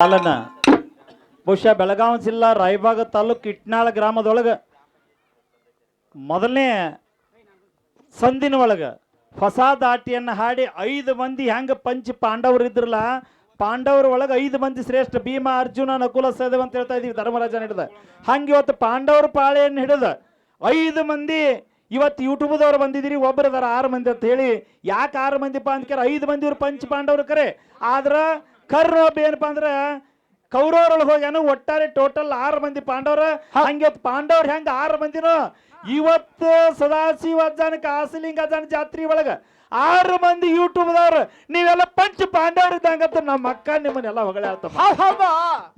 ಪಾಲನ ಬಹುಶಃ ಬೆಳಗಾವಿ ಜಿಲ್ಲಾ ರಾಯಬಾಗ ತಾಲೂಕು ಇಟ್ನಾಳ ಗ್ರಾಮದೊಳಗ ಮೊದಲನೇ ಸಂದಿನ ಒಳಗ ಹೊಸ ದಾಟಿಯನ್ನು ಹಾಡಿ 5 ಮಂದಿ ಹೆಂಗ ಪಂಚ ಪಾಂಡವರು ಇದ್ರಲ್ಲ, ಪಾಂಡವರ ಒಳಗೆ 5 ಮಂದಿ ಶ್ರೇಷ್ಠ ಭೀಮ ಅರ್ಜುನ ನಕುಲ ಸಹದೇವ ಅಂತ ಹೇಳ್ತಾ ಇದೀವಿ. ಧರ್ಮರಾಜನ ಹಿಡಿದ ಹಂಗೆ ಇವತ್ತು ಪಾಂಡವರ ಪಾಳೆಯನ್ನು ಹಿಡಿದ 5 ಮಂದಿ ಇವತ್ತು ಯೂಟ್ಯೂಬ್ದವ್ರು ಬಂದಿದ್ದೀರಿ. ಒಬ್ಬರದಾರ 6 ಮಂದಿ ಅಂತ ಹೇಳಿ. ಯಾಕೆ 6 ಮಂದಿಪ್ಪ ಅಂತ ಕೇಳ, 5 ಮಂದಿ ಇವ್ರು ಪಂಚ ಪಾಂಡವರು ಕರೆ. ಆದ್ರ ಕರ್ರ ಒಬ್ಬ ಏನಪ್ಪಾ ಅಂದ್ರ ಕೌರವರೊಳಗೆ ಹೋಗ್ಯಾನು. ಒಟ್ಟಾರೆ ಟೋಟಲ್ 6 ಮಂದಿ ಪಾಂಡವ್ರ. ಹಂಗೆ ಪಾಂಡವ್ರ ಹೆಂಗ 6 ಮಂದಿನೂ ಇವತ್ತು ಸದಾಶಿವ ಅಜ್ಜಾನ ಕಾಸಲಿಂಗ ಅಜ್ಜಾನ ಜಾತ್ರೆ ಒಳಗ 6 ಮಂದಿ ಯೂಟ್ಯೂಬ್ದವ್ರು ನೀವೆಲ್ಲ ಪಂಚ ಪಾಂಡವ್ರ ಇದ್ದಂಗಂತ ನಮ್ಮ ಅಕ್ಕ ನಿಮ್ಮನ್ನೆಲ್ಲ ಹೊಗಳಾಡ್ತ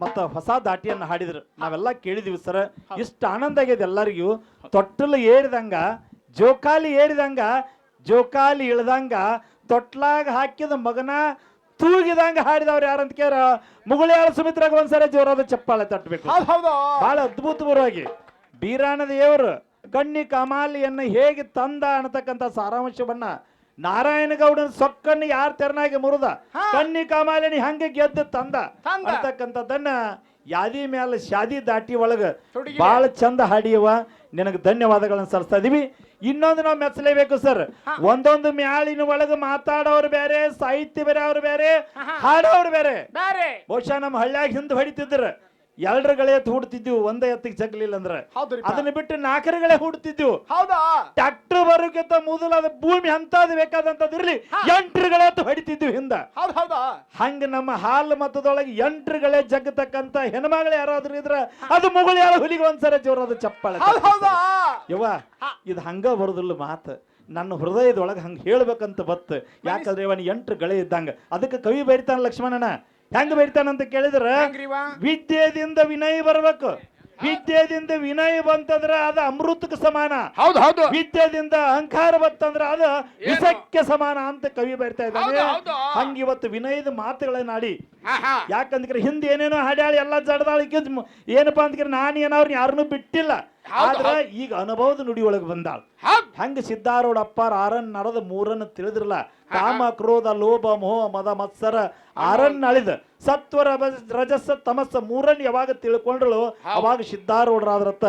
ಮತ್ತ ಹೊಸ ದಾಟಿಯನ್ನು ಹಾಡಿದ್ರು. ನಾವೆಲ್ಲ ಕೇಳಿದೀವಿ ಸರ್. ಇಷ್ಟು ಆನಂದ ಆಗಿದೆ ಎಲ್ಲರಿಗೂ. ತೊಟ್ಟಲು ಏರಿದಂಗ ಜೋಕಾಲಿ ಏರಿದಂಗ ಜೋಕಾಲಿ ಇಳ್ದಂಗ ತೊಟ್ಲಾಗ ಹಾಕಿದ ಮಗನ ತೂಗಿದಂಗ ಹಾಡಿದವ್ರು ಯಾರಂತ ಕೇಳ ಮುಗುಳಿಯಾಳ ಸುಮಿತ್ರಾಗ ಒಂದ್ಸರಿ ಜೋರಾದ ಚಪ್ಪಾಳೆ ತಟ್ಟಬೇಕು. ಬಹಳ ಅದ್ಭುತವಾಗಿ ಬೀರಾಣ ದೇವರು ಕಣ್ಣಿ ಕಮಾಲಿಯನ್ನು ಹೇಗೆ ತಂದ ಅನ್ನತಕ್ಕಂಥ ಸಾರಾಂಶವನ್ನ ನಾರಾಯಣಗೌಡನ ಸೊಕ್ಕನ್ನು ಯಾರು ತೆರನಾಗಿ ಮುರಿದ ಕಣ್ಣಿ ಕಮಾಲಿನಿ ಹಂಗೆ ಗೆದ್ದು ತಂದ ಅಂತಕ್ಕಂಥದ್ದನ್ನ ಯಾದಿ ಮೇಲೆ ಶಾದಿ ದಾಟಿ ಒಳಗ ಬಹಳ ಚಂದ ಹಾಡಿಯವ. ನಿನಗೆ ಧನ್ಯವಾದಗಳನ್ನು ಸಲ್ಲಿಸ್ತಾ ಇದೀವಿ. ಇನ್ನೊಂದು ನಾವು ಮೆಚ್ಚಲೇಬೇಕು ಸರ್, ಒಂದೊಂದು ಮ್ಯಾಳಿನ ಒಳಗೆ ಮಾತಾಡೋರು ಬೇರೆ, ಸಾಹಿತ್ಯ ಬೇರೆ, ಅವ್ರು ಬೇರೆ, ಹಾಡೋರು ಬೇರೆ. ಬಹುಶಃ ನಮ್ಮ ಹಳ್ಳಿಯಾಗ ಹಿಂದೆ ಹೊಡಿತಿದ್ರ 2 ಗಳೆ ಹೂಡ್ತಿದ್ವು, ಒಂದೇ ಎತ್ತಿಗೆ ಜಗ್ಲಿಲ್ಲ ಅಂದ್ರೆ. ಅದನ್ನ ಬಿಟ್ಟು 4 ಗಳೆ ಹೂಡ್ತಿದ್ವು. ಟ್ರ್ಯಾಕ್ಟರ್ ಬರೋಕ್ಕಿಂತ ಮೊದಲು ಅದು ಭೂಮಿ ಅಂತದ್ ಬೇಕಾದಂತದ್ ಇರ್ಲಿ 8 ಗಳೆ ಹೊಡಿತಿದ್ವು ಹಿಂದ. ಹಂಗ ನಮ್ಮ ಹಾಲು ಮತದೊಳಗೆ 8 ಗಳೆ ಜಗ್ಗತಕ್ಕಂತ ಹೆಣ್ಮಗಳು ಯಾರಾದ್ರೂ ಇದ್ರ ಅದು ಮುಗುಳಿಯಾಳ ಹುಲಿಗೆ ಒಂದ್ಸರಿ ಜೋರಾದ ಚಪ್ಪಾಳೆ. ಯವ್ವ ಇದು ಹಂಗ ಬರುದಿಲ್ಲ ಮಾತು, ನನ್ನ ಹೃದಯದೊಳಗೆ ಹಂಗ ಹೇಳ್ಬೇಕಂತ ಬತ್ತು. ಯಾಕಂದ್ರೆ ಇವನ್ 8 ಗಳೆ ಇದ್ದಂಗ. ಅದಕ್ಕೆ ಕವಿ ಬರಿತಾನ ಲಕ್ಷ್ಮಣನ. ಹೆಂಗ ಬರಿತಾನಂತ ಕೇಳಿದ್ರ, ವಿದ್ಯೆದಿಂದ ವಿನಯ ಬರ್ಬೇಕು. ವಿದ್ಯೆದಿಂದ ವಿನಯ ಬಂತಂದ್ರ ಅದು ಅಮೃತಕ್ಕೆ ಸಮಾನ. ವಿದ್ಯೆದಿಂದ ಅಹಂಕಾರ ಬಂತಂದ್ರ ಅದು ವಿಷಕ್ಕೆ ಸಮಾನ ಅಂತ ಕವಿ ಬರಿತಾ ಇದ್ದಾನೆ. ಹಂಗ ಇವತ್ತು ವಿನಯದ ಮಾತುಗಳನ್ನ ಆಡಿ. ಯಾಕಂದ್ರೆ ಹಿಂದೆ ಏನೇನೋ ಹಾಡ್ಯಾಳಿ ಎಲ್ಲ ಜಡದಾಳಿಕೆ ಏನಪ್ಪಾ ಅಂತ ನಾನು ಏನವ್ರನ್ನ ಯಾರನ್ನೂ ಬಿಟ್ಟಿಲ್ಲ. ಆದ್ರ ಈಗ ಅನುಭವದ ನುಡಿ ಒಳಗೆ ಬಂದಾಳ. ಹಂಗ ಸಿದ್ದಾರೂಢ ಅಪ್ಪಾರ 6 ನಡದ 3 ತಿಳಿದ್ರಲ್ಲ. ಕಾಮ ಕ್ರೋಧ ಲೋಭ ಮೋಹ ಮದ ಮತ್ಸರ 6 ಅಳಿದ ಸತ್ವರ ರಜಸ್ಸ ತಮಸ್ಸ 3 ಯಾವಾಗ ತಿಳ್ಕೊಂಡ್ರು ಅವಾಗ ಸಿದ್ದಾರೂಢರಾದ್ರತ್ತ.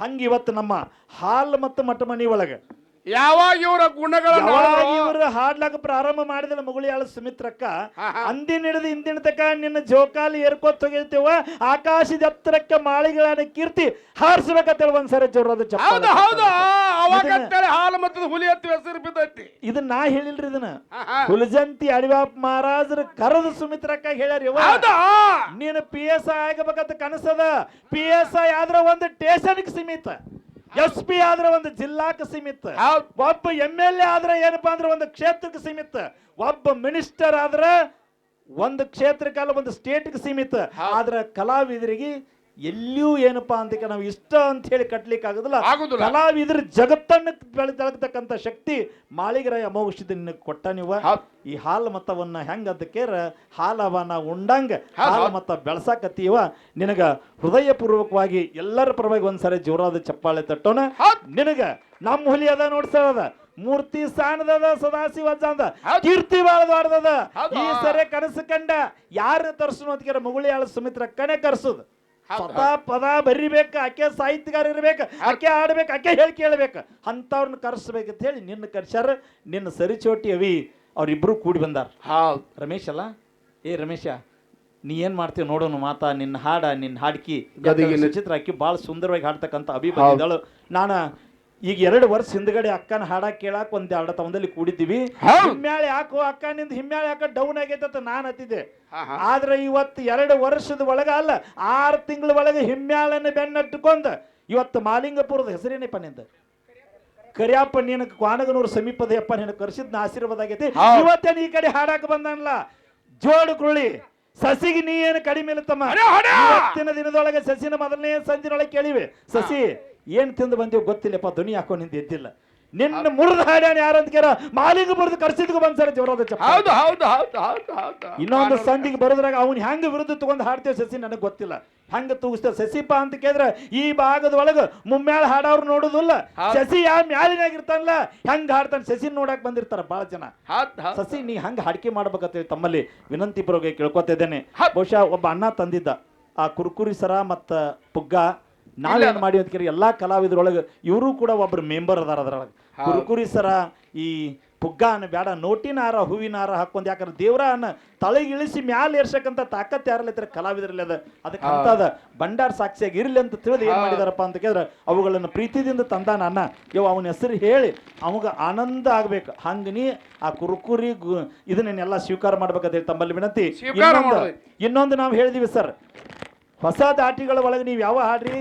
ಹಂಗ ಇವತ್ತು ನಮ್ಮ ಹಾಲ್ ಮತ್ತು ಮಠ ಮನಿ ಒಳಗ ಯಾವಾಗ ಇವರ ಇವರು ಹಾಡ್ಲಾಕ ಪ್ರಾರಂಭ ಮಾಡಿದಿಲ್ಲ ಮುಗುಳಿಯಾಳ ಸುಮಿತ್ರಕ್ಕ. ಅಂದಿನ ಹಿಡಿದು ಇಂದಿನ ತಕ ನಿನ್ನ ಜೋಕಾಲಿ ಏರ್ಕೋತ್ ಹೋಗಿರ್ತೇವ. ಆಕಾಶದ ಎತ್ತರಕ್ಕೆ ಮಾಳಿಗಳನ್ನ ಕೀರ್ತಿ ಹಾರಿಸ್ಬೇಕಂತೇಳಿ ಒಂದ್ಸರಿ ಜೋರಾದ ಚಪ್ಪಾಳೆ. ಹಾಲು ಮತ್ತು ಹುಲಿ ಹತ್ತಿ ಹೆಸರು ಬಿದ್ದೈತಿ. ಇದನ್ನ ನಾ ಹೇಳಿಲ್ರಿ, ಇದನ್ನ ಹುಲಜಂತಿ ಅಡಿವಾಪ್ ಮಹಾರಾಜರು ಕರೆದು ಸುಮಿತ್ರಕ್ಕ ಹೇಳ್ಯಾರ. ನೀನು PSI ಆಗಬೇಕಂತ ಕನಸದ. PSI ಆದ್ರ ಒಂದು ಸ್ಟೇಷನ್ಗೆ ಸೀಮಿತ, SP ಆದ್ರೆ ಒಂದು ಜಿಲ್ಲಾಕ್ಕೆ ಸೀಮಿತ, ಒಬ್ಬ MLA ಆದ್ರೆ ಏನಪ್ಪಾ ಅಂದ್ರೆ ಒಂದು ಕ್ಷೇತ್ರಕ್ಕೆ ಸೀಮಿತ, ಒಬ್ಬ ಮಿನಿಸ್ಟರ್ ಆದ್ರೆ ಒಂದು ಕ್ಷೇತ್ರಕ್ಕಲ್ಲ ಒಂದು ಸ್ಟೇಟ್ಗೆ ಸೀಮಿತ. ಆದ್ರೆ ಕಲಾವಿದರಿಗೆ ಎಲ್ಲಿಯೂ ಏನಪ್ಪಾ ಅಂತ ನಾವು ಇಷ್ಟ ಅಂತ ಹೇಳಿ ಕಟ್ಲಿಕ್ಕೆ ಆಗುದಿಲ್ಲ. ಕಲಾವಿದ್ರ ಜಗತ್ತನ್ನು ಬೆಳೆದತಕ್ಕಂಥ ಶಕ್ತಿ ಮಾಳಿಗರಾಯ ಅಮೋಘಿಸಿದ ನಿನಗೆ ಕೊಟ್ಟ. ನೀವು ಈ ಹಾಲು ಮತವನ್ನ ಹೆಂಗ ಅದಕ್ಕೆ ಹಾಲವನ್ನ ಉಂಡಂಗ ಹಾಲು ಮತ ಬೆಳಸಾಕತ್ತೀವ. ನಿನಗ ಹೃದಯ ಪೂರ್ವಕವಾಗಿ ಎಲ್ಲರ ಪರವಾಗಿ ಒಂದ್ಸರಿ ಜೋರಾದ ಚಪ್ಪಾಳೆ ತಟ್ಟೋಣ. ನಿನಗ ನಮ್ಮ ಹುಲಿ ಅದ ನೋಡ್ಸದ ಮೂರ್ತಿ ಸ್ಥಾನದ ಸದಾಶಿವ ಅಜ್ಜ ಕೀರ್ತಿ ಬಾಳದಾಡ್ದದ. ಈ ಸರಿ ಕನಸು ಕಂಡ ಯಾರು ತರ್ಸನು ಅಂತ ಮುಗುಳಿಯಾಳ ಸುಮಿತ್ರ ಕಣೆ ಕರ್ಸುದು. ಸದಾ ಪದ ಬರಿಬೇಕ, ಆಕೆ ಸಾಹಿತ್ಯಗಾರ ಇರ್ಬೇಕು, ಆಕೆ ಆಡ್ಬೇಕು, ಆಕೆ ಹೇಳಿ ಕೇಳ್ಬೇಕು, ಅಂತವ್ರನ್ನ ಕರ್ಸ್ಬೇಕಂತ ಹೇಳಿ ನಿನ್ನ ಕರ್ಸ್ಯಾರ. ನಿನ್ನ ಸರಿಚೋಟಿ ಅವಿ ಅವ್ರಿಬ್ರು ಕೂಡಿ ಬಂದಾರ. ರಮೇಶ್ ಅಲ್ಲ, ರಮೇಶ ನೀ ಏನ್ ಮಾಡ್ತೀವಿ ನೋಡೋನು ಮಾತಾ. ನಿನ್ನ ಹಾಡ ನಿನ್ನ ಹಾಡ್ಕಿ ಚಿತ್ರ ಹಾಕಿ ಬಹಳ ಸುಂದರವಾಗಿ ಹಾಡ್ತಕ್ಕಂಥ ಅಭಿಮಾನಿಗಳು. ನಾನು ಈಗ 2 ವರ್ಷ ಹಿಂದ್ಗಡೆ ಅಕ್ಕನ ಹಾಡ ಕೇಳಾಕ ಒಂದ್ 2 ತವದಲ್ಲಿ ಕೂಡಿದ್ದೀವಿ. ಹಿಮ್ಮ್ಯಾಳೆ ಯಾಕೋ ಅಕ್ಕ ನಿಂದ ಹಿಮ್ಮ್ಯಾಳೆ ಯಾಕ ಡೌನ್ ಆಗೈತ ನಾನು ಹತ್ತಿದ್ದೆ. ಆದ್ರೆ ಇವತ್ತು 2 ವರ್ಷದ ಒಳಗ ಅಲ್ಲ 6 ತಿಂಗಳ ಒಳಗೆ ಹಿಮ್ಮ್ಯಾಳನ್ನ ಬೆನ್ನಟ್ಟುಕೊಂಡ ಇವತ್ತು ಮಾಲಿಂಗಪುರದ ಹೆಸರೇನಪ್ಪ ನಿಂದ ಕರಿಯಪ್ಪ. ನೀನು ಕ್ವಾನಗನೂರು ಸಮೀಪದಪ್ಪ ನಿನ್ನ ಕರ್ಸಿದ್ನ ಆಶೀರ್ವಾದ ಆಗೈತಿ. ಇವತ್ತೇನು ಈ ಕಡೆ ಹಾಡಾಕ ಬಂದನಲ್ಲ ಜೋಡು ಕುರುಳಿ ಸಸಿಗೆ ನೀ ಏನು ಕಡಿಮೆ ಇಲ್ಲತ್ತಮ್ಮ. ಇವತ್ತಿನ ದಿನದೊಳಗೆ ಸಸಿನ ಮೊದಲನೇ ಸಂಜಿನೊಳಗೆ ಕೇಳಿವೆ, ಸಸಿ ಏನ್ ತಿಂದು ಬಂದೀವಿ ಗೊತ್ತಿಲ್ಲಪ್ಪ, ಧ್ವನಿ ಹಾಕೋ ನಿಂದ ಎದ್ದಿಲ್ಲ. ನಿನ್ನ ಮುರಿದ ಹಾಡ್ಯಾನ ಯಾರಂತ ಕೇಳ ಮಾಲಿಂಗ ಬರೆದು ಕರ್ಸಿದ್ಗೂ ಬಂದ್ಸರಿ ಜೋರಾದ ಚಪ್ಪಾಳೆ. ಹೌದು ಹೌದು ಹೌದು ಹೌದು ಹೌದು ಇನ್ನೊಂದು ಸಂಧಿಗೆ ಬರೋದ್ರಾಗ ಅವ್ನು ಹೆಂಗ ವಿರುದ್ಧ ತಗೊಂಡ್ ಹಾಡ್ತೇವೆ ಸಸಿ ನನಗೆ ಗೊತ್ತಿಲ್ಲ. ಹೆಂಗ ತೂಗಿಸ್ತೇವೆ ಸಸಿಪ ಅಂತ ಕೇಳಿದ್ರೆ ಈ ಭಾಗದ ಒಳಗ ಮುಮ್ಮ್ಯಾಳ ಹಾಡವ್ರು ನೋಡುದಿಲ್ಲ. ಸಸಿ ಯಾವ ಮ್ಯಾಲಿನಾಗಿರ್ತಾನಲ್ಲ ಹೆಂಗ್ ಹಾಡ್ತಾನೆ ಸಸಿ ನೋಡಕ್ ಬಂದಿರ್ತಾರ ಬಹಳ ಜನ. ಸಸಿ ನೀ ಹಂಗ ಹಾಡಿಕೆ ಮಾಡ್ಬೇಕಂತೇಳಿ ತಮ್ಮಲ್ಲಿ ವಿನಂತಿ ಪೂರ್ವಕ ಕೇಳ್ಕೊತಾ ಇದ್ದೇನೆ. ಬಹುಶಃ ಒಬ್ಬ ಅಣ್ಣ ತಂದಿದ್ದ ಆ ಕುರ್ಕುರಿ ಸರ ಮತ್ತ ಪುಗ್ಗ ನಾವೇನ್ ಮಾಡಿ ಅಂತ ಕೇಳಿ ಎಲ್ಲಾ ಕಲಾವಿದರೊಳಗೆ ಇವರು ಕೂಡ ಒಬ್ರು ಮೆಂಬರ್ ಅದಾರ ಅದ್ರೊಳಗೆ. ಕುರ್ಕುರಿ ಸರ ಈ ಪುಗ್ಗ ಅನ್ನ ಬೇಡ ನೋಟಿನ ಹಾರ ಹೂವಿನ ಹಾರ ಹಾಕೊಂಡ್ ಯಾಕಂದ್ರೆ ದೇವ್ರನ್ನ ತಳಗಿಳಿಸಿ ಮ್ಯಾಲ ಏರ್ಸಕ್ಕಂತ ತಾಕತ್ ಯಾರಲ್ಲಿರ್ತಾರೆ ಕಲಾವಿದರಲ್ಲಿ ಅದ. ಅದಕ್ಕೆ ಅಂತದ ಭಂಡಾರ ಸಾಕ್ಷಿಯಾಗಿ ಇರ್ಲಿ ಅಂತ ತಿಳಿದು ಏನ್ ಮಾಡಿದಾರಪ್ಪ ಅಂತ ಕೇಳಿದ್ರೆ ಅವುಗಳನ್ನು ಪ್ರೀತಿದಿಂದ ತಂದಾನ ಅನ್ನ ಅವನ ಹೆಸರು ಹೇಳಿ ಅವಾಗ ಆನಂದ ಆಗ್ಬೇಕು. ಹಂಗ ನೀ ಆ ಕುರ್ಕುರಿ ಇದನ್ನೆಲ್ಲ ಸ್ವೀಕಾರ ಮಾಡ್ಬೇಕಂತ ಹೇಳಿ ತಮ್ಮಲ್ಲಿ ವಿನಂತಿ. ಇನ್ನೊಂದು ನಾವು ಹೇಳಿದೀವಿ ಸರ್, ಹೊಸ ದಾಟಿಗಳ ಒಳಗೆ ನೀವು ಯಾವ ಹಾಡ್ರಿ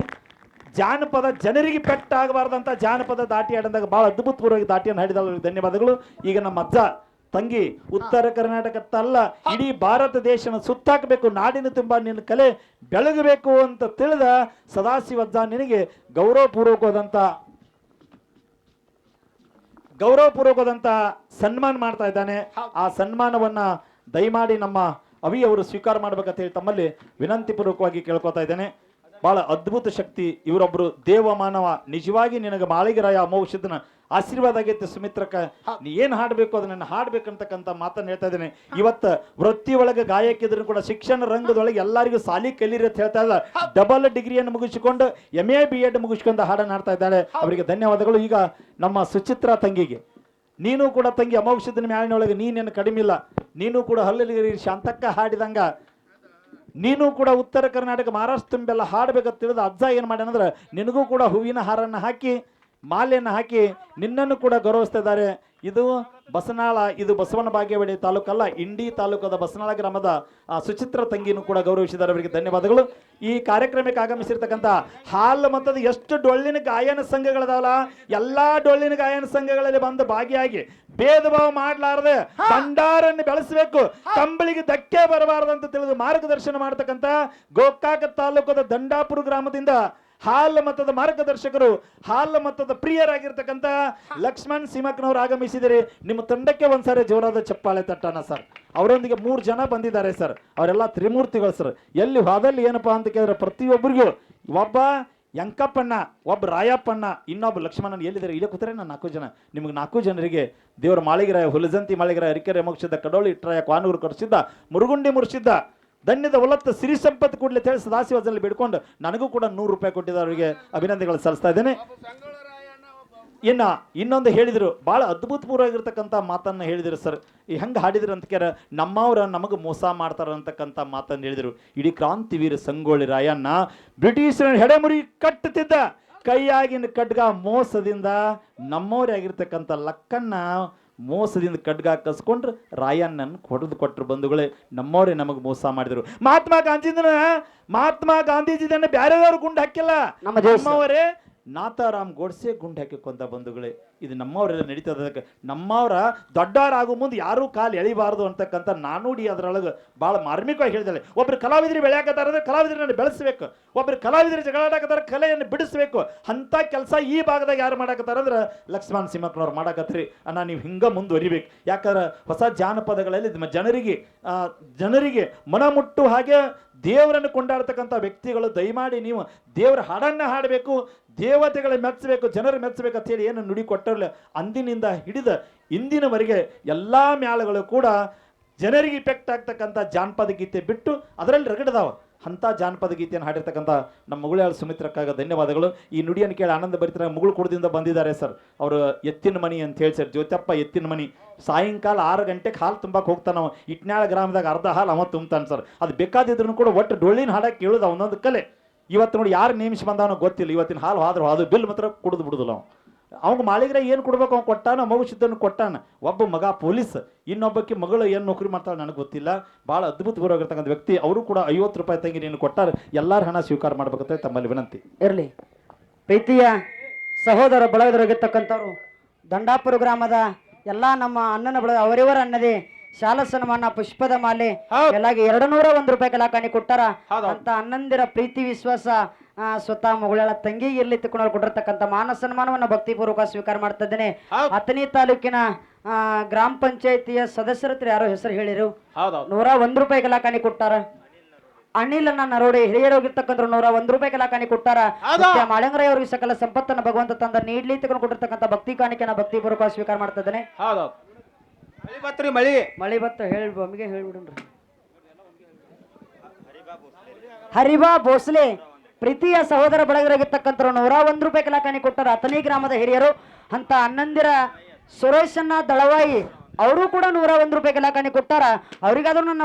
ಜಾನಪದ ಜನರಿಗೆ ಪೆಟ್ಟಾಗಬಾರ್ದಂತ ಜಾನಪದ ದಾಟಿ ಆಡಿದಾಗ ಬಹಳ ಅದ್ಭುತಪೂರ್ವವಾಗಿ ದಾಟಿಯನ್ನು ಹಾಡಿದವ್ರಿಗೆ ಧನ್ಯವಾದಗಳು. ಈಗ ನಮ್ಮ ಅಜ್ಜ ತಂಗಿ ಉತ್ತರ ಕರ್ನಾಟಕತ್ತಲ್ಲ ಇಡೀ ಭಾರತ ದೇಶನ ಸುತ್ತಾಕಬೇಕು, ನಾಡಿನ ತುಂಬಾ ನಿನ್ನ ಕಲೆ ಬೆಳಗಬೇಕು ಅಂತ ತಿಳಿದ ಸದಾಶಿವ ಅಜ್ಜ ನಿನಗೆ ಗೌರವಪೂರ್ವಕವಾದಂತ ಸನ್ಮಾನ ಮಾಡ್ತಾ ಇದ್ದಾನೆ. ಆ ಸನ್ಮಾನವನ್ನ ದಯಮಾಡಿ ನಮ್ಮ ಅವಿಯವರು ಸ್ವೀಕಾರ ಮಾಡ್ಬೇಕಂತ ಹೇಳಿ ತಮ್ಮಲ್ಲಿ ವಿನಂತಿ ಪೂರ್ವಕವಾಗಿ ಕೇಳ್ಕೊತಾ ಇದ್ದೇನೆ. ಬಹಳ ಅದ್ಭುತ ಶಕ್ತಿ ಇವರೊಬ್ರು ದೇವ ಮಾನವ. ನಿಜವಾಗಿ ನಿನಗೆ ಮಾಳಿಗರಾಯ ಅಮೋಘಸಿದ್ದನ ಆಶೀರ್ವಾದ ಆಗೈತೆ ಸುಮಿತ್ರಕ್ಕ. ನೀ ಏನ್ ಹಾಡ್ಬೇಕು ಅದನ್ನ ಹಾಡ್ಬೇಕಂತಕ್ಕಂಥ ಮಾತನ್ನ ಹೇಳ್ತಾ ಇದ್ದೇನೆ. ಇವತ್ತ ವೃತ್ತಿ ಒಳಗೆ ಗಾಯಕ್ಕಿದ್ರು ಕೂಡ ಶಿಕ್ಷಣ ರಂಗದೊಳಗೆ ಎಲ್ಲರಿಗೂ ಸಾಲಿ ಕಲೀರಿ ಅಂತ ಹೇಳ್ತಾ ಇಲ್ಲ. ಡಬಲ್ ಡಿಗ್ರಿಯನ್ನು ಮುಗಿಸಿಕೊಂಡು MA BEd ಮುಗಿಸ್ಕೊಂಡು ಹಾಡನ್ನು ಹಾಡ್ತಾ ಇದ್ದಾಳೆ. ಅವರಿಗೆ ಧನ್ಯವಾದಗಳು. ಈಗ ನಮ್ಮ ಸುಚಿತ್ರಾ ತಂಗಿಗೆ, ನೀನು ಕೂಡ ತಂಗಿ ಅಮೋಘಸಿದ್ದನ ಮ್ಯಾಲಿನೊಳಗೆ ನೀನೇನು ಕಡಿಮೆ ಇಲ್ಲ. ನೀನು ಕೂಡ ಹಲ್ಲಲ್ಲಿ ಶಾಂತಕ್ಕ ಹಾಡಿದಂಗ ನೀನು ಕೂಡ ಉತ್ತರ ಕರ್ನಾಟಕ ಮಹಾರಾಷ್ಟ್ರ ತುಂಬೆಲ್ಲ ಹಾಡ್ಬೇಕಂತ ತಿಳಿದ ಅಜ್ಜ ಏನ್ ಮಾಡ್ಯಾನಂದ್ರೆ ನಿನಗೂ ಕೂಡ ಹೂವಿನ ಹಾರನ್ನ ಹಾಕಿ ಮಾಲೆಯನ್ನು ಹಾಕಿ ನಿನ್ನನ್ನು ಕೂಡ ಗೌರವಿಸ್ತಾ ಇದ್ದಾರೆ. ಇದು ಬಸನಾಳ, ಇದು ಬಸವನ ಬಾಗೇವಾಡಿ ತಾಲೂಕಲ್ಲ, ಇಂಡಿ ತಾಲೂಕದ ಬಸನಾಳ ಗ್ರಾಮದ ಸುಚಿತ್ರ ತಂಗಿನೂ ಕೂಡ ಗೌರವಿಸಿದ್ದಾರೆ. ಅವರಿಗೆ ಧನ್ಯವಾದಗಳು. ಈ ಕಾರ್ಯಕ್ರಮಕ್ಕೆ ಆಗಮಿಸಿರ್ತಕ್ಕಂಥ ಹಾಲ್ ಮತ್ತದ ಎಷ್ಟು ಡೊಳ್ಳಿನ ಗಾಯನ ಸಂಘಗಳದಾವಲ್ಲ ಎಲ್ಲಾ ಡೊಳ್ಳಿನ ಗಾಯನ ಸಂಘಗಳಲ್ಲಿ ಬಂದು ಭಾಗಿಯಾಗಿ ಭೇದ ಭಾವ ಮಾಡ್ಲಾರದೆ ಭಂಡಾರನ್ನು ಬೆಳೆಸಬೇಕು, ಕಂಬಳಿಗೆ ಧಕ್ಕೆ ಬರಬಾರದಂತ ತಿಳಿದು ಮಾರ್ಗದರ್ಶನ ಮಾಡತಕ್ಕಂಥ ಗೋಕಾಕ ತಾಲೂಕದ ದಂಡಾಪುರ ಗ್ರಾಮದಿಂದ ಹಾಲ್ ಮತದ ಮಾರ್ಗದರ್ಶಕರು, ಹಾಲ್ ಮತದ ಪ್ರಿಯರಾಗಿರ್ತಕ್ಕಂಥ ಲಕ್ಷ್ಮಣ್ ಸಿಮಕ್ನವ್ರು ಆಗಮಿಸಿದರೆ ನಿಮ್ಮ ತಂಡಕ್ಕೆ ಒಂದ್ಸಾರಿ ಜೋರಾದ ಚಪ್ಪಾಳೆ ತಟ್ಟಣ ಸರ್. ಅವರೊಂದಿಗೆ 3 ಜನ ಬಂದಿದ್ದಾರೆ ಸರ್. ಅವರೆಲ್ಲ ತ್ರಿಮೂರ್ತಿಗಳು ಸರ್. ಎಲ್ಲಿ ಹೋದಲ್ಲಿ ಏನಪ್ಪಾ ಅಂತ ಕೇಳಿದ್ರೆ ಪ್ರತಿಯೊಬ್ಬರಿಗೂ ಒಬ್ಬ ಯಂಕಪ್ಪಣ್ಣ, ಒಬ್ಬ ರಾಯಪ್ಪಣ್ಣ, ಇನ್ನೊಬ್ಬ ಲಕ್ಷ್ಮಣನ್ ಎಲ್ಲಿದ್ದಾರೆ ಇಲ್ಲೇ ಕೂತಾರೆ. ನಾನು 4 ಜನ ನಿಮಗೆ 4 ಜನರಿಗೆ ದೇವರ ಮಾಳಿಗರಾಯ ಹುಲಜಂತಿ ಮಾಳಿಗರಾಯ ಅರಿಕೆರೆ ಮೋಕ್ಷದ ಕಡೋಳಿ ಇಟ್ರಾಯ ಕ್ವಾನೂರು ಕರ್ಸಿದ್ದ ಮುರುಗುಂಡಿ ಮುರ್ಸಿದ್ದ ಧನ್ಯದ ಒಲತ್ತ ಸಿರಿ ಸಂಪತ್ತು ಕೊಡ್ಲಿ ಹೇಳಿ ಸದಾಶಿವದಲ್ಲಿ ಬಿಡ್ಕೊಂಡು ನನಗೂ ಕೂಡ 100 ರೂಪಾಯಿ ಕೊಟ್ಟಿದ್ದ. ಅವರಿಗೆ ಅಭಿನಂದನೆಗಳು ಸಲ್ಲಿಸ್ತಾ ಇದ್ದೇನೆ. ಇನ್ನೊಂದು ಹೇಳಿದ್ರು, ಬಹಳ ಅದ್ಭುತಪೂರ್ವವಾಗಿರ್ತಕ್ಕಂಥ ಮಾತನ್ನ ಹೇಳಿದ್ರು ಸರ್. ಈ ಹೆಂಗೆ ಹಾಡಿದ್ರು ಅಂತ ಕೇಳ ನಮ್ಮವ್ರ ನಮಗೆ ಮೋಸ ಮಾಡ್ತಾರ ಅಂತಕ್ಕಂಥ ಮಾತನ್ನು ಹೇಳಿದ್ರು. ಇಡೀ ಕ್ರಾಂತಿವೀರ ಸಂಗೊಳ್ಳಿ ರಾಯಣ್ಣ ಬ್ರಿಟಿಷರ ಹೆಡೆಮುರಿ ಕಟ್ಟುತ್ತಿದ್ದ ಕೈಯಾಗಿನ ಖಡ್ಗ ಮೋಸದಿಂದ ನಮ್ಮವ್ರೇ ಆಗಿರ್ತಕ್ಕಂಥ ಲಕ್ಕನ್ನ ಮೋಸದಿಂದ ಖಡ್ಗ ಕಸ್ಕೊಂಡ್ರೆ ರಾಯಣ್ಣನ ಕೊಟ್ಟರು ಬಂಧುಗಳೇ. ನಮ್ಮವರೇ ನಮಗೆ ಮೋಸ ಮಾಡಿದ್ರು. ಮಹಾತ್ಮ ಗಾಂಧೀಜಿದನ್ನ ಬ್ಯಾರೆದವ್ರು ಗುಂಡು ಹಾಕಿಲ್ಲ, ನಮ್ಮವರೇ ನಾಥಾರಾಮ್ ಗೋಡ್ಸೆ ಗುಂಡು ಹಾಕಿ ಕೊಂದ ಬಂಧುಗಳೇ. ಇದು ನಮ್ಮವರೆಲ್ಲ ನಡೀತದ. ನಮ್ಮವರ ದೊಡ್ಡವರಾಗೋ ಮುಂದೆ ಯಾರೂ ಕಾಲು ಎಳಿಬಾರ್ದು ಅಂತಕ್ಕಂಥ ನಾನುಡಿ ಅದರೊಳಗೆ ಭಾಳ ಮಾರ್ಮಿಕವಾಗಿ ಹೇಳಿದಾಳೆ. ಒಬ್ರು ಕಲಾವಿದರು ಬೆಳೆಯಾಕತ್ತಾರ ಕಲಾವಿದರನ್ನು ಬೆಳೆಸಬೇಕು, ಒಬ್ರು ಕಲಾವಿದರು ಜಗಳಾಡಕತ್ತಾರ ಕಲೆಯನ್ನು ಬಿಡಿಸ್ಬೇಕು. ಅಂತ ಕೆಲಸ ಈ ಭಾಗದಾಗ ಯಾರು ಮಾಡಾಕತ್ತಾರ ಅಂದ್ರೆ ಲಕ್ಷ್ಮಣ್ ಸಿಮಕ್ನವ್ರು ಮಾಡಾಕತ್ರಿ. ಅಣ್ಣ ನೀವು ಹಿಂಗೆ ಮುಂದುವರಿಬೇಕು. ಯಾಕಂದ್ರೆ ಹೊಸ ಜಾನಪದಗಳಲ್ಲಿ ಜನರಿಗೆ ಮನಮುಟ್ಟು ಹಾಗೆ ದೇವರನ್ನು ಕೊಂಡಾಡ್ತಕ್ಕಂಥ ವ್ಯಕ್ತಿಗಳು ದಯಮಾಡಿ ನೀವು ದೇವರ ಹಾಡನ್ನ ಹಾಡಬೇಕು, ದೇವತೆಗಳ ಮೆಚ್ಚಬೇಕು, ಜನರು ಮೆಚ್ಚಬೇಕು ಅಂತ ಹೇಳಿ ಏನು ನುಡಿ ಕೊಟ್ಟರಲ್ಲ ಅಂದಿನಿಂದ ಹಿಡಿದ ಇಂದಿನವರೆಗೆ ಎಲ್ಲ ಮ್ಯಾಳಗಳು ಕೂಡ ಜನರಿಗೆ ಇಫೆಕ್ಟ್ ಆಗ್ತಕ್ಕಂಥ ಜಾನಪದ ಗೀತೆ ಬಿಟ್ಟು ಅದರಲ್ಲಿ ರಗಡದಾವ ಅಂಥ ಜಾನಪದ ಗೀತೆಯನ್ನು ಹಾಡಿರ್ತಕ್ಕಂಥ ನಮ್ಮ ಮುಗುಳ್ಯಾಳ ಸುಮಿತ್ರಕ್ಕಾಗ ಧನ್ಯವಾದಗಳು. ಈ ನುಡಿಯನ್ನು ಕೇಳಿ ಆನಂದ ಬರಿತಾರೆ. ಮುಗುಳು ಕುಡದಿಂದ ಬಂದಿದ್ದಾರೆ ಸರ್. ಅವರು ಎತ್ತಿನ ಮನಿ ಅಂತ ಹೇಳಿ ಸರ್, ಜ್ಯೋತಪ್ಪ ಎತ್ತಿನ ಮನಿ. ಸಾಯಂಕಾಲ 6 ಗಂಟೆಗೆ ಹಾಲು ತುಂಬಕ್ಕೆ ಹೋಗ್ತಾನೆ ಅವ. ಇಟ್ನಾಳ ಗ್ರಾಮದಾಗ ಅರ್ಧ ಹಾಲು ಅವ ತುಂಬ್ತಾನೆ ಸರ್. ಅದು ಬೇಕಾದಿದ್ರು ಕೂಡ ಒಟ್ಟು ಡೊಳ್ಳಿನ ಹಾಡಕ್ಕೆ ಕೇಳೋದು ಅವನೊಂದು ಕಲೆ. ಇವತ್ತು ನೋಡಿ ಯಾರು ನೇಮಿಸಿ ಬಂದವನೋ ಗೊತ್ತಿಲ್ಲ. ಇವತ್ತಿನ ಹಾಲು ಆದ್ರೂ ಅದು ಬಿಲ್ ಮಾತ್ರ ಕುಡಿದು ಬಿಡುದಿಲ್ಲ ಅವ. ಅವಾಗ ಮಾಳಿಗರ ಏನು ಕೊಡ್ಬೇಕು ಅವ್ನು ಕೊಟ್ಟಾನ, ಮಗುಸಿದ್ದನ್ನು ಕೊಟ್ಟಾನ. ಒಬ್ಬ ಮಗ ಪೊಲೀಸ್, ಇನ್ನೊಬ್ಬಕ್ಕೆ ಮಗಳು ಏನು ನೌಕರಿ ಮಾಡ್ತಾಳೆ ನನಗೆ ಗೊತ್ತಿಲ್ಲ. ಭಾಳ ಅದ್ಭುತಪೂರ್ವವಾಗಿರ್ತಕ್ಕಂಥ ವ್ಯಕ್ತಿ. ಅವರು ಕೂಡ 50 ರೂಪಾಯಿ ತಂಗಿ ನೀನು ಕೊಟ್ಟಾರ. ಎಲ್ಲರ ಹಣ ಸ್ವೀಕಾರ ಮಾಡ್ಬೇಕಂತ ತಮ್ಮಲ್ಲಿ ವಿನಂತಿ ಇರಲಿ. ಪ್ರೀತಿಯ ಸಹೋದರ ಬಳಗದೊರಗಿರ್ತಕ್ಕಂಥವ್ರು ದಂಡಾಪುರ ಗ್ರಾಮದ ಎಲ್ಲ ನಮ್ಮ ಅಣ್ಣನ ಬಳಗ ಅವರಿವರ ಅನ್ನದೇ ಶಾಲಾ ಸನ್ಮಾನ ಪುಷ್ಪದ ಮಾಲೆ ಎಲ್ಲಾಗಿ 201 ರೂಪಾಯಿ ಕಲಾಕಾಣಿ ಕೊಟ್ಟಾರ ಅಂತ ಅಣ್ಣಂದಿರ ಪ್ರೀತಿ ವಿಶ್ವಾಸ ಸ್ವತಃ ಮಗಳ ತಂಗಿಗೆ ಇರ್ಲಿ ತಿಳ್ಕೊಂಡು ಕೊಟ್ಟಿರ್ತಕ್ಕಂಥ ಮಾನ ಸನ್ಮಾನವನ್ನು ಭಕ್ತಿಪೂರ್ವಕ ಸ್ವೀಕಾರ ಮಾಡ್ತಾ ಇದ್ದೇನೆ. ಹೌದು. ಅಥಣಿ ತಾಲೂಕಿನ ಗ್ರಾಮ ಪಂಚಾಯತಿಯ ಸದಸ್ಯರ ಹತ್ರ ಯಾರೋ ಹೆಸರು ಹೇಳಿರು. ಹೌದೌದು 101 ರೂಪಾಯಿ ಕಲಾಕಾನಿ ಕೊಟ್ಟಾರ. ಅನಿಲನ್ನ ನರೋಡಿ ಹಿರಿಯರೋಗಿರ್ತಕ್ಕಂಥ 101 ರೂಪಾಯಿ ಕಲಾಕಾನಿ ಕೊಟ್ಟಾರ. ಹೌದಾ? ಮಾಳಿಂಗರಾಯ ಅವರಿಗೆ ಸಕಲ ಸಂಪತ್ತನ್ನು ಭಗವಂತ ತಂದ ನೀಡ್ಲಿ ತಿಳ್ಕೊಂಡು ಕೊಟ್ಟಿರ್ತಕ್ಕಂಥ ಭಕ್ತಿ ಕಾಣಿಕೆನ ಭಕ್ತಿಪೂರ್ವಕ ಸ್ವೀಕಾರ ಮಾಡ್ತಾ ಇದ್ದೇನೆ. ಹೌದೌದು ಮಳಿ ಬತ್ರಿ ಮಳಿ ಮಳಿ ಬತ್ತ ಹೇಳಿ ಬೊಮ್ಮಿಗೆ ಹೇಳ್ಬಿಡ್ರಿ. ಹರಿಬಾ ಭೋಸ್ಲೆ ಪ್ರೀತಿಯ ಸಹೋದರ ಬಳಗರಾಗಿರ್ತಕ್ಕಂಥ 101 ರೂಪಾಯಿ ಕಲಾಕಾನಿ ಕೊಟ್ಟಾರ. ಅಥಣಿ ಗ್ರಾಮದ ಹಿರಿಯರು ಅಂತ ಹನ್ನೊಂದಿರ ಸುರೇಶನ್ನ ದಳವಾಯಿ ಅವರು ಕೂಡ 101 ರೂಪಾಯಿ ಕಲಾಕಾನಿ ಕೊಟ್ಟಾರ. ಅವರಿಗಾದ್ರೂ ನನ್ನ